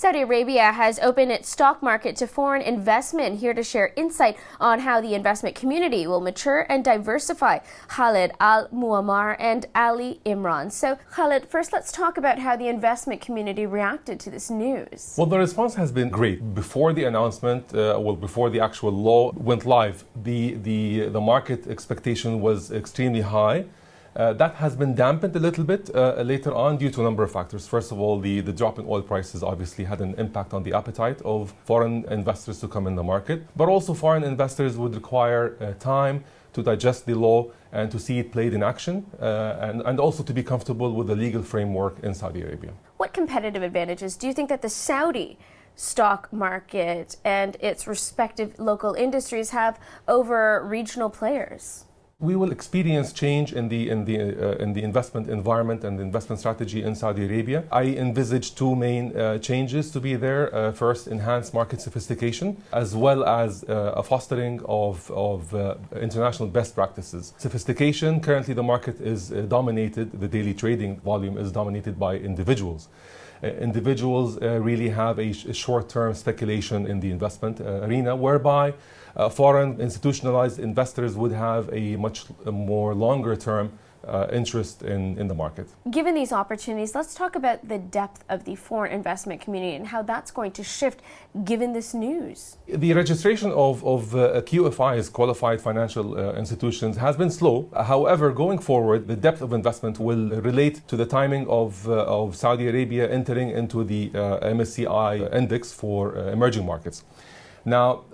Saudi Arabia has opened its stock market to foreign investment. Here to share insight on how the investment community will mature and diversify, Khalid, Al-Muammar, and Ali Imran. So, Khalid, first let's talk about how the investment community reacted to this news. Well, the response has been great. Before the announcement, before the actual law went live, the market expectation was extremely high. That has been dampened a little bit later on due to a number of factors. First of all, the drop in oil prices obviously had an impact on the appetite of foreign investors to come in the market. But also foreign investors would require time to digest the law and to see it played in action and also to be comfortable with the legal framework in Saudi Arabia. What competitive advantages do you think that the Saudi stock market and its respective local industries have over regional players? We will experience change in the investment environment and the investment strategy in Saudi Arabia. I envisage two main changes to be there. First, enhanced market sophistication, as well as a fostering of international best practices. Sophistication, currently the market is dominated, the daily trading volume is dominated by individuals. Individuals really have a short-term speculation in the investment arena, whereby foreign institutionalized investors would have a much more longer-term interest in the market. Given these opportunities, let's talk about the depth of the foreign investment community and how that's going to shift given this news. The registration of QFIs, qualified financial institutions, has been slow. However, going forward, the depth of investment will relate to the timing of Saudi Arabia entering into the MSCI index for emerging markets. Now,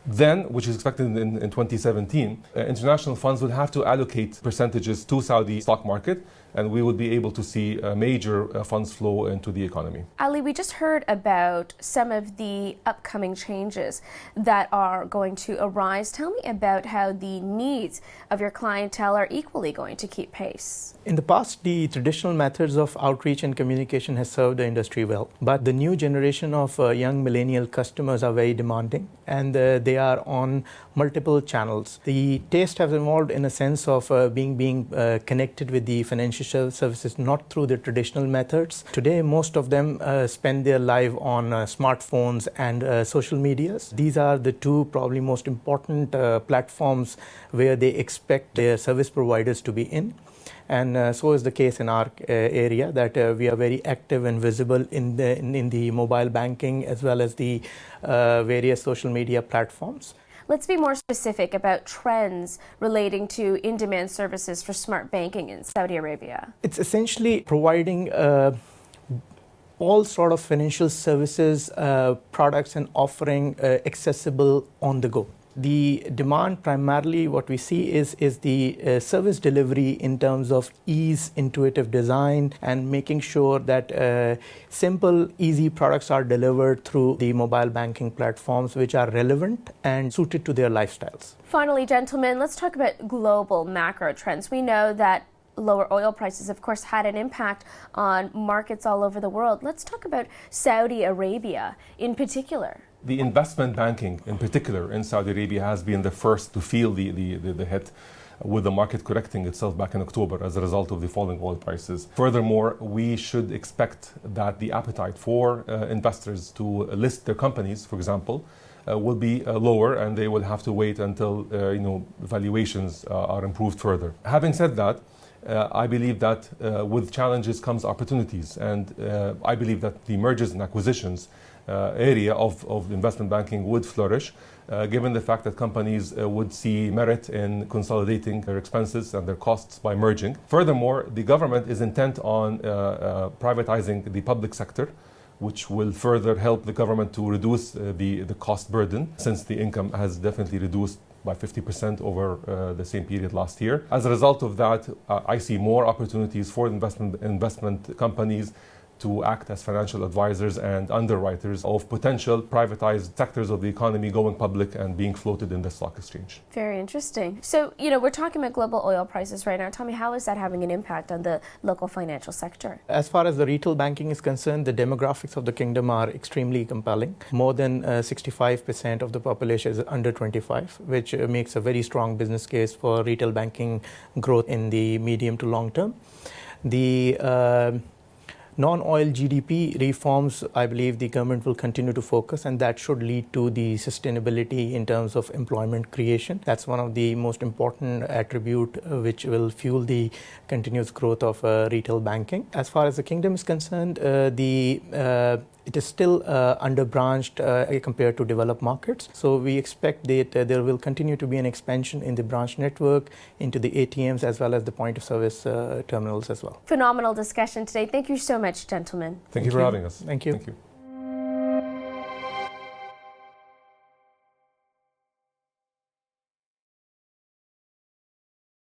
then, which is expected in 2017, international funds will have to allocate percentages to Saudi stock market, and we will be able to see major funds flow into the economy. Ali, we just heard about some of the upcoming changes that are going to arise. Tell me about how the needs of your clientele are equally going to keep pace. In the past, the traditional methods of outreach and communication has served the industry well, but the new generation of young millennial customers are very demanding, and they are on multiple channels. The taste has evolved in a sense of being connected with the financial services not through the traditional methods. Today, most of them spend their life on smartphones and social medias. These are the two probably most important platforms where they expect their service providers to be in. And so is the case in our area, that we are very active and visible in the mobile banking as well as the various social media platforms. Let's be more specific about trends relating to in-demand services for smart banking in Saudi Arabia. It's essentially providing all sort of financial services, products and offering accessible on the go. The demand primarily what we see is the service delivery in terms of ease, intuitive design, and making sure that simple, easy products are delivered through the mobile banking platforms which are relevant and suited to their lifestyles. Finally, gentlemen, let's talk about global macro trends. We know that lower oil prices, of course, had an impact on markets all over the world. Let's talk about Saudi Arabia in particular. The investment banking, in particular, in Saudi Arabia has been the first to feel the hit, with the market correcting itself back in October as a result of the falling oil prices. Furthermore, we should expect that the appetite for investors to list their companies, for example, will be lower, and they will have to wait until valuations are improved further. Having said that, I believe that with challenges comes opportunities, and I believe that the mergers and acquisitions area of investment banking would flourish, given the fact that companies would see merit in consolidating their expenses and their costs by merging. Furthermore, the government is intent on privatizing the public sector, which will further help the government to reduce the cost burden, since the income has definitely reduced by 50% over the same period last year. As a result of that, I see more opportunities for investment companies to act as financial advisors and underwriters of potential privatized sectors of the economy going public and being floated in the stock exchange. Very interesting. So, we're talking about global oil prices right now. Tell me, how is that having an impact on the local financial sector? As far as the retail banking is concerned, the demographics of the kingdom are extremely compelling. More than 65% of the population is under 25, which makes a very strong business case for retail banking growth in the medium to long term. The Non-oil GDP reforms, I believe the government will continue to focus, and that should lead to the sustainability in terms of employment creation. That's one of the most important attribute which will fuel the continuous growth of retail banking. As far as the kingdom is concerned, it is still under-branched compared to developed markets. So we expect that there will continue to be an expansion in the branch network, into the ATMs, as well as the point-of-service terminals as well. Phenomenal discussion today. Thank you so much, gentlemen. Thank you for having us. Thank you. Thank you.